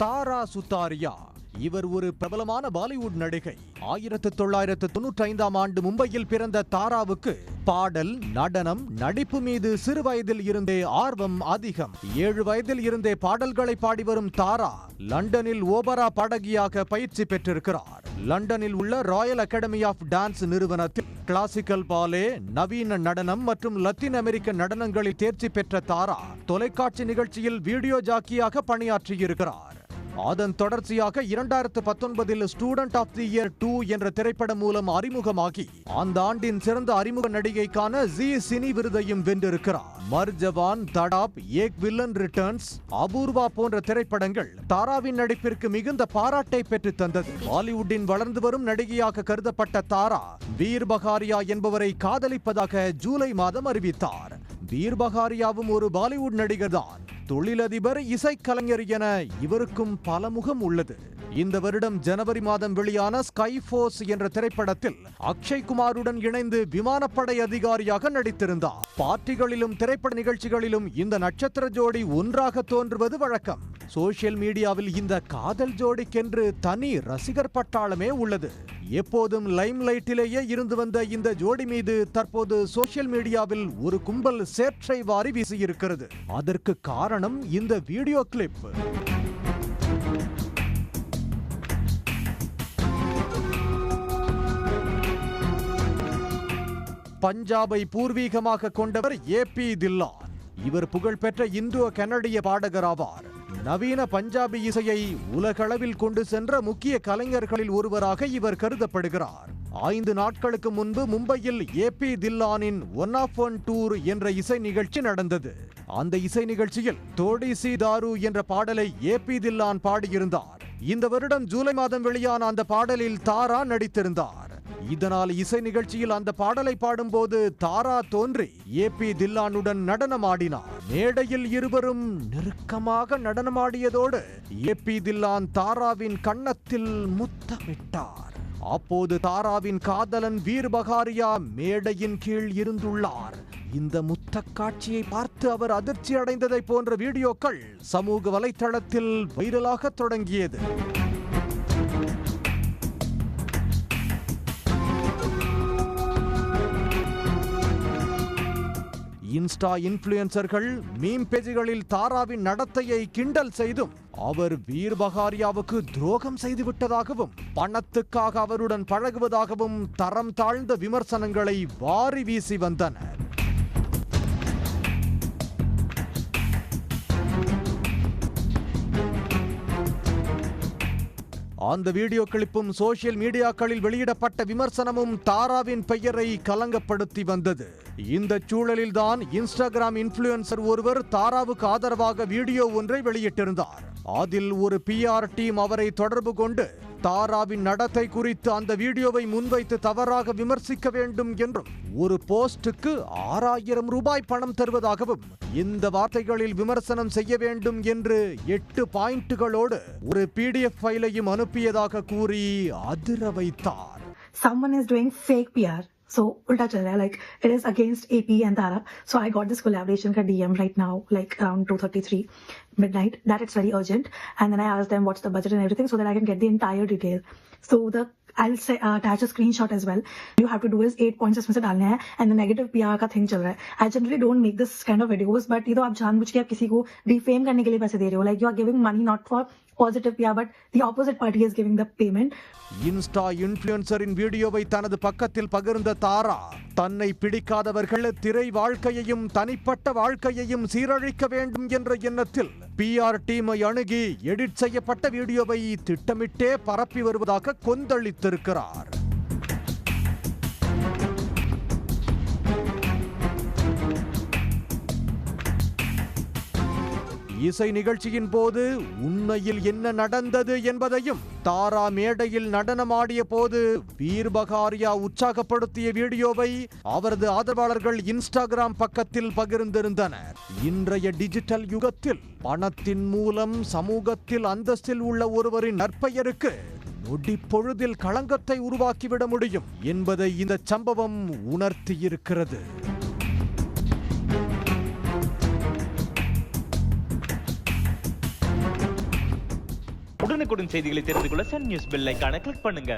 தாரா சுத்தாரியா. இவர் ஒரு பிரபலமான பாலிவுட் நடிகை. 1995ஆம் ஆண்டு மும்பையில் பிறந்த தாராவுக்கு பாடல், நடனம், நடிப்பு மீது சிறு வயதில் இருந்தே ஆர்வம் அதிகம். 7 வயதில் இருந்தே பாடல்களை பாடி வரும் தாரா லண்டனில் ஓபரா பாடகியாக பயிற்சி பெற்றிருக்கிறார். லண்டனில் உள்ள ராயல் அகாடமி ஆஃப் டான்ஸ் நிறுவனத்தில் கிளாசிக்கல் பாலே, நவீன நடனம் மற்றும் லத்தீன் அமெரிக்க நடனங்களில் தேர்ச்சி பெற்ற தாரா தொலைக்காட்சி நிகழ்ச்சியில் வீடியோ ஜாக்கியாக பணியாற்றியிருக்கிறார். அதன் தொடர்ச்சியாக 2019இல் ஸ்டூடெண்ட் ஆஃப் தி இயர் 2 என்ற திரைப்படம் மூலம் அறிமுகமாகி அந்த ஆண்டின் சிறந்த அறிமுக நடிகைக்கான ஜி சினி விருதையும் வென்றிருக்கிறார். மர்ஜவான், தடாப், ஏக் வில்லன் ரிட்டர்ன்ஸ், அபூர்வா போன்ற திரைப்படங்கள் தாராவின் நடிப்பிற்கு மிகுந்த பாராட்டை பெற்று தந்தது. பாலிவுட்டின் வளர்ந்து வரும் நடிகையாக கருதப்பட்ட தாரா வீர் பகாரியா என்பவரை காதலிப்பதாக ஜூலை மாதம் அறிவித்தார். வீர் பகாரியாவும் ஒரு பாலிவுட் நடிகர் தான். தொழிலதிபர், இசைக்கலைஞர் என இவருக்கும் பல முகம் உள்ளது. இந்த வருடம் ஜனவரி மாதம் வெளியான ஸ்கை ஃபோர்ஸ் என்ற திரைப்படத்தில் அக்ஷய் குமாருடன் இணைந்து விமானப்படை அதிகாரியாக நடித்திருந்தார். பார்ட்டிகளிலும் திரைப்பட நிகழ்ச்சிகளிலும் இந்த நட்சத்திர ஜோடி ஒன்றாக தோன்றுவது வழக்கம். சோசியல் மீடியாவில் இந்த காதல் ஜோடிக்கென்று தனி ரசிகர் பட்டாளமே உள்ளது. எப்போதும் லைம் லைட்டிலேயே இருந்து வந்த இந்த ஜோடி மீது தற்போது சோசியல் மீடியாவில் ஒரு கும்பல் சேற்றை வாரி வீசியிருக்கிறது. அதற்கு காரணம் இந்த வீடியோ கிளிப். பஞ்சாபை பூர்வீகமாக கொண்டவர் ஏபி தில்லான். இவர் புகழ்பெற்ற இந்தோ கனடிய பாடகராவார். நவீன பஞ்சாபி இசையை உலகளவில் கொண்டு சென்ற முக்கிய கலைஞர்களில் ஒருவராக இவர் கருதப்படுகிறார். 5 நாட்களுக்கு முன்பு மும்பையில் ஏபி தில்லானின் ஒன் ஆஃப் ஒன் டூர் என்ற இசை நிகழ்ச்சி நடந்தது. அந்த இசை நிகழ்ச்சியில் தோடி சி தாரு என்ற பாடலை ஏபி தில்லான் பாடியிருந்தார். இந்த வருடம் ஜூலை மாதம் வெளியான அந்த பாடலில் தாரா நடித்திருந்தார். இதனால் இசை நிகழ்ச்சியில் அந்த பாடலை பாடும்போது தாரா தோன்றி ஏபி தில்லானுடன் நடனமாடினார். மேடையில் இருவரும் நெருக்கமாக நடனமாடியதோடு ஏபி தில்லான் தாராவின் கன்னத்தில் முத்தமிட்டார். அப்போது தாராவின் காதலன் வீர் பகாரியா மேடையின் கீழ் இருந்துள்ளார். இந்த முத்த காட்சியை பார்த்து அவர் அதிர்ச்சி அடைந்ததை போன்ற வீடியோக்கள் சமூக வலைத்தளத்தில் வைரலாக தொடங்கியது. இன்ஸ்டா இன்ஃப்ளூயன்சர்கள் மீம் பேஜ்களில் தாராவின் நடத்தையை கிண்டல் செய்தும் அவர் வீர் பகாரியாவுக்கு துரோகம் செய்துவிட்டதாகவும் பணத்துக்காக அவருடன் பழகுவதாகவும் தரம் தாழ்ந்த விமர்சனங்களை வாரி வீசி வந்தனர். அந்த வீடியோ கிளிப்பும் சோசியல் மீடியாக்களில் வெளியிடப்பட்ட விமர்சனமும் தாராவின் பெயரை கலங்கப்படுத்தி வந்தது. இந்த சூழலில்தான் இன்ஸ்டாகிராம் இன்ஃப்ளூயன்சர் ஒருவர் தாராவுக்கு ஆதரவாக வீடியோ ஒன்றை வெளியிட்டிருந்தார். அதில் ஒரு PR டீம் அவரை தொடர்பு கொண்டு தாராவின் நடத்தை குறித்து அந்த வீடியோவை முன்வைத்து தவறாக விமர்சிக்க வேண்டும் என்றும் ஒரு போஸ்டுக்கு 6000 ரூபாய் பணம் தருவதாகவும் இந்த வார்த்தைகளில் விமர்சனம் செய்ய வேண்டும் என்று 8 பாயிண்டுகளோடு ஒரு PDF ஃபைலையும் அனுப்பியதாக கூறி அதிர வைத்தார். Someone is doing fake PR. So ulta chal raha hai, like it is against AP and Tara. So I got this collaboration ka DM right now, like around 2:33 midnight, that it's very urgent. And then I asked them what's the budget and everything so that I can get the entire detail. So I'll say attach a screenshot as well. You have to do is 8 points इसमें से डालने हैं and the negative PR का thing चल रहा है. I generally don't make this kind of videos, but ये तो आप जानबूझ के आप किसी को defame करने के लिए पैसे दे रहे हो. Like you are giving money not for positive PR, but the opposite party is giving the payment. Insta இன்ஃப்ளூயன்சரின் வீடியோவை தனது பக்கத்தில் பகிர்ந்த தாரா தன்னை பிடிக்காதவர்கள் திரை வாழ்க்கையையும் தனிப்பட்ட வாழ்க்கையையும் சீரழிக்க வேண்டும் என்ற எண்ணத்தில் PR டீமை அணுகி எடிட் செய்யப்பட்ட வீடியோவை திட்டமிட்டே பரப்பி வருவதாக கொந்தளித்திருக்கிறார். இசை நிகழ்ச்சியின் போது உண்மையில் என்ன நடந்தது என்பதையும் தாரா மேடையில் நடனமாடிய போது வீர் பகாரியா உற்சாகப்படுத்திய வீடியோவை அவரது ஆதரவாளர்கள் இன்ஸ்டாகிராம் பக்கத்தில் பகிர்ந்திருந்தனர். இன்றைய டிஜிட்டல் யுகத்தில் பணத்தின் மூலம் சமூகத்தில் அந்தஸ்தில் உள்ள ஒருவரின் நற்பெயருக்கு நொடி பொழுதில் களங்கத்தை உருவாக்கிவிட முடியும் என்பதை இந்த சம்பவம் உணர்த்தியிருக்கிறது. உடனுக்குடன் செய்திகளை தெரிந்து கொள்ள சன் நியூஸ் பெல் ஐகானை கிளிக் பண்ணுங்க.